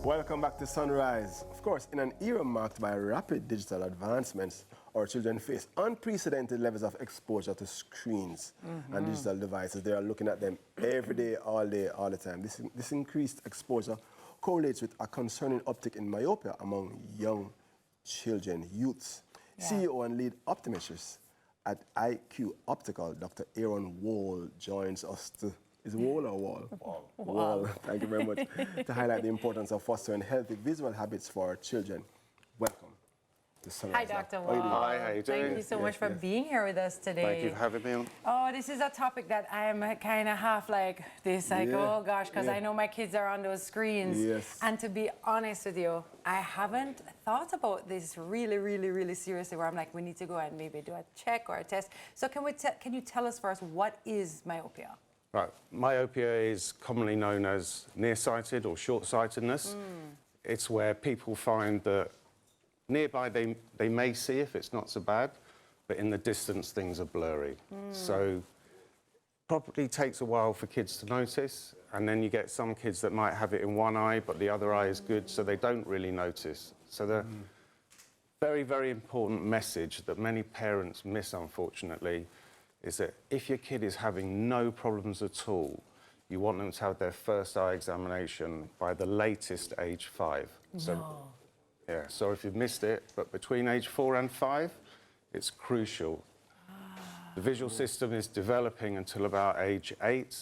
Welcome back to Sunrise. Of course, in an era marked by rapid digital advancements, our children face unprecedented levels of exposure to screens and digital devices. They are looking at them every day, all the time. This increased exposure correlates with a concerning uptick in myopia among young children, youths. Yeah. CEO and lead optometrist at Q Optical, Dr. Aron Wohl, joins us to... Is it Wohl or Wall? Wall. Wall. Thank you very much. To highlight the importance of fostering healthy visual habits for our children. Welcome to Sunrise. Hi, Dr. How are you Wohl. doing? Hi, how you doing? Thank you so much for being here with us today. Thank you for having me on. Oh, this is a topic that I'm kind of half like this, like, oh gosh, because I know my kids are on those screens. Yes. And to be honest with you, I haven't thought about this really seriously, where I'm like, we need to go and maybe do a check or a test. So can you tell us first, what is myopia? Right, myopia is commonly known as nearsighted or short-sightedness. It's where people find that nearby they may see if it's not so bad, but in the distance things are blurry. So probably takes a while for kids to notice, and then you get some kids that might have it in one eye, but the other eye is good, so they don't really notice. So the very important message that many parents miss, unfortunately, is that if your kid is having no problems at all, you want them to have their first eye examination by the latest age 5. So, yeah, so if you've missed it, but between age 4 and 5, it's crucial. The visual system is developing until about age 8,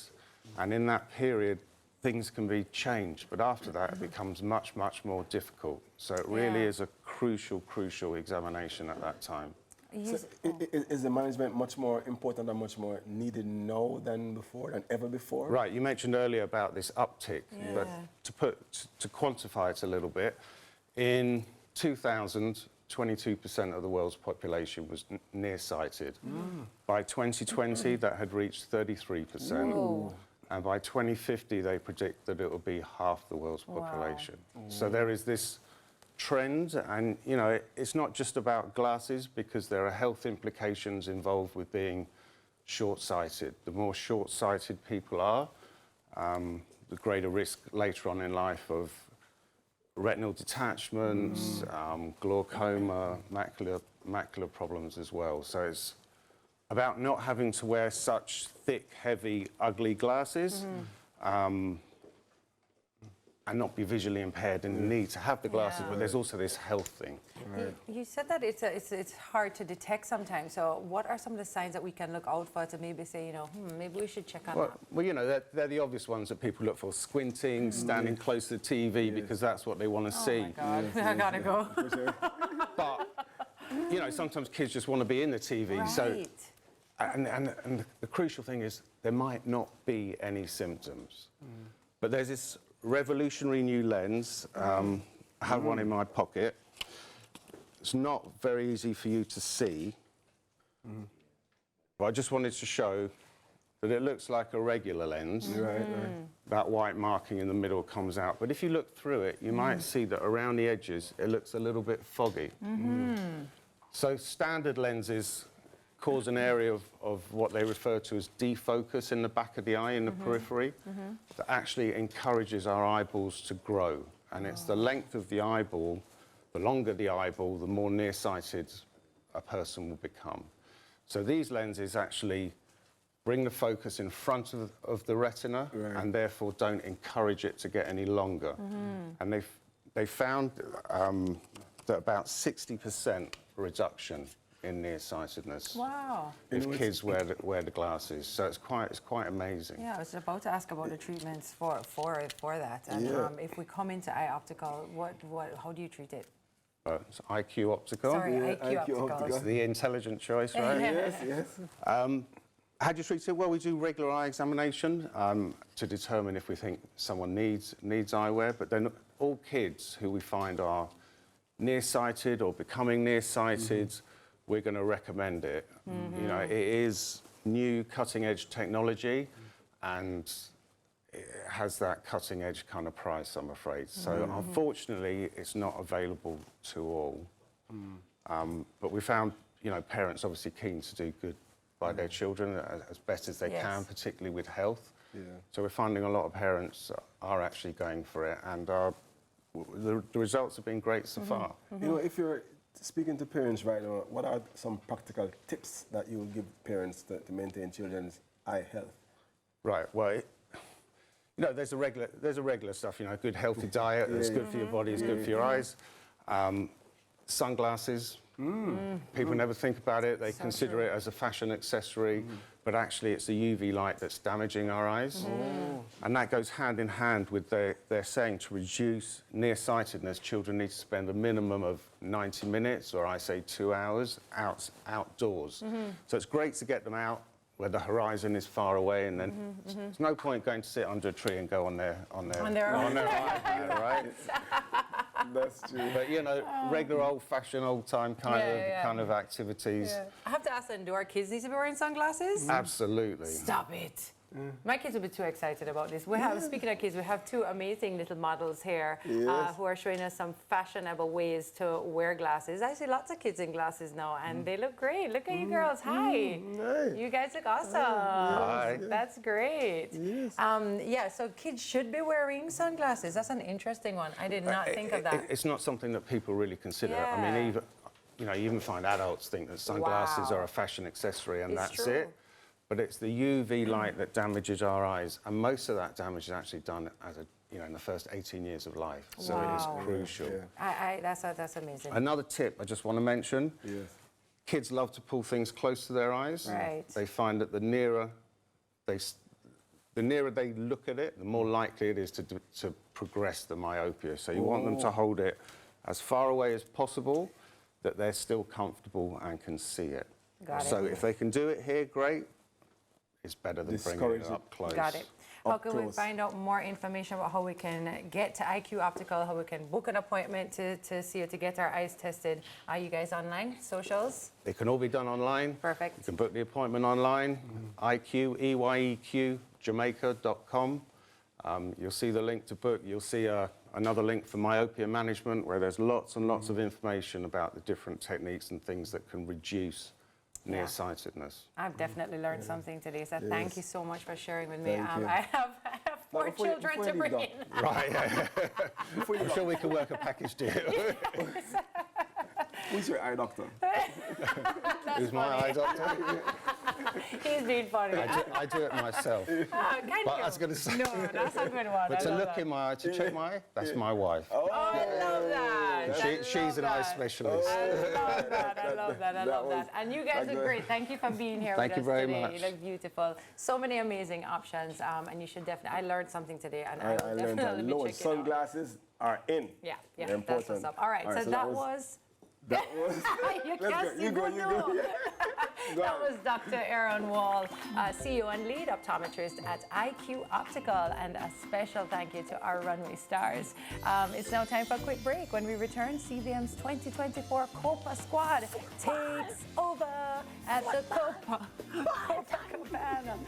and in that period, things can be changed, but after that, it becomes much more difficult. So it really is a crucial examination at that time. So is the management much more important and much more needed now than before, than ever before? Right, you mentioned earlier about this uptick, but to quantify it a little bit, in 2000, 22% of the world's population was nearsighted. By 2020, that had reached 33%. Whoa. And by 2050, they predict that it will be half the world's population. So there is this trend, and you know, it's not just about glasses, because there are health implications involved with being short-sighted. The more short-sighted people are, the greater risk later on in life of retinal detachments, glaucoma, macular problems as well. So it's about not having to wear such thick, heavy, ugly glasses, and not be visually impaired and need to have the glasses, but there's also this health thing. Right. You said that it's hard to detect sometimes. So what are some of the signs that we can look out for to maybe say, you know, maybe we should check on that? Well, you know, they're the obvious ones that people look for: squinting, standing close to the TV because that's what they want to see. Oh my God, I gotta go. But you know, sometimes kids just want to be in the TV. Right. So, and the crucial thing is there might not be any symptoms, but there's this revolutionary new lens. I have one in my pocket. It's not very easy for you to see, but I just wanted to show that it looks like a regular lens. That white marking in the middle comes out, but if you look through it, you might see that around the edges it looks a little bit foggy. So standard lenses cause an area of what they refer to as defocus in the back of the eye, in the periphery, that actually encourages our eyeballs to grow. And it's the length of the eyeball, the longer the eyeball, the more nearsighted a person will become. So these lenses actually bring the focus in front of the retina and therefore don't encourage it to get any longer. And they found that about 60% reduction in nearsightedness. Wow. If kids wear the glasses, so it's quite amazing. Yeah, I was about to ask about the treatments for that. And if we come into Eye Optical, how do do you treat it? It's IQ Optical. Sorry, IQ Optical. It's the intelligent choice, right? Yes. How do you treat it? Well, we do regular eye examination to determine if we think someone needs eyewear, but then all kids who we find are nearsighted or becoming nearsighted, we're going to recommend it. You know, it is new cutting-edge technology, and it has that cutting-edge kind of price, I'm afraid. So unfortunately, it's not available to all. But we found, you know, parents obviously keen to do good by their children as best as they can, particularly with health. So we're finding a lot of parents are actually going for it, and our the results have been great so far. You know, if you're speaking to parents right now, what are some practical tips that you would give parents to maintain children's eye health? Right. Well, you know, there's a regular stuff. You know, good healthy diet that's good for your body, is good for your eyes. Sunglasses. People never think about it. They consider it as a fashion accessory, but actually it's the UV light that's damaging our eyes. And that goes hand in hand with they're saying to reduce nearsightedness, children need to spend a minimum of 90 minutes, or I say 2 hours, outdoors. So it's great to get them out where the horizon is far away, and then there's no point going to sit under a tree and go on their iPad, right? That's true. But you know, regular old-fashioned, old-time kind of activities. Yeah. I have to ask then, do our kids need to be wearing sunglasses? Absolutely. Stop it. My kids will be too excited about this. We have, speaking of kids, we have two amazing little models here who are showing us some fashionable ways to wear glasses. I see lots of kids in glasses now, and they look great. Look at you girls. Hi. Nice. You guys look awesome. Hi. That's great. Yes. Yeah, so kids should be wearing sunglasses. That's an interesting one. I did not think of that. It's not something that people really consider. Yeah. I mean, even, you know, you even find adults think that sunglasses are a fashion accessory and that's true. it. But it's the UV light that damages our eyes, and most of that damage is actually done as in the first 18 years of life. So it is crucial. Yeah. That's amazing. Another tip I just want to mention: kids love to pull things close to their eyes. Right. They find that the nearer they look at it, the more likely it is to progress the myopia. So you want them to hold it as far away as possible, that they're still comfortable and can see it. Got it. So if they can do it here, great. It's better than bringing it up close. Got it. How can we close. find out more information about how we can get to IQ Optical, how we can book an appointment to see you, to get our eyes tested? Are you guys online, socials? It can all be done online. Perfect. You can book the appointment online, Jamaica.com. You'll see the link to book. You'll see another link for myopia management, where there's lots and lots of information about the different techniques and things that can reduce nearsightedness. I've definitely learned something today, so thank you so much for sharing with me. Thank you. I have 4 children to bring in. Right, yeah. I'm sure we can work a package deal. Who's your eye doctor? Who's my eye doctor? He's being funny. I do it myself. Can But you? I was going to say, No, that's a good one. but I to love look that. in my eye, to check my eye, that's my wife. Oh, I love that. She's an eye specialist. I love that. I love that. I love that. And you guys look great. Thank you for being here Thank with you us very today. much. You look beautiful. So many amazing options, and you should definitely. I learned something today, and I I will learned definitely that be low checking it out. sunglasses are in. Yeah, They're that's important. what's up. All right, so that was. That was. You Let's can't go. You go. Yeah. Go That on. was Dr. Aron Wohl, CEO and lead optometrist at IQ Optical, and a special thank you to our runway stars. It's now time for a quick break. When we return, CVM's 2024 Copa squad takes over at the Copa Cabana.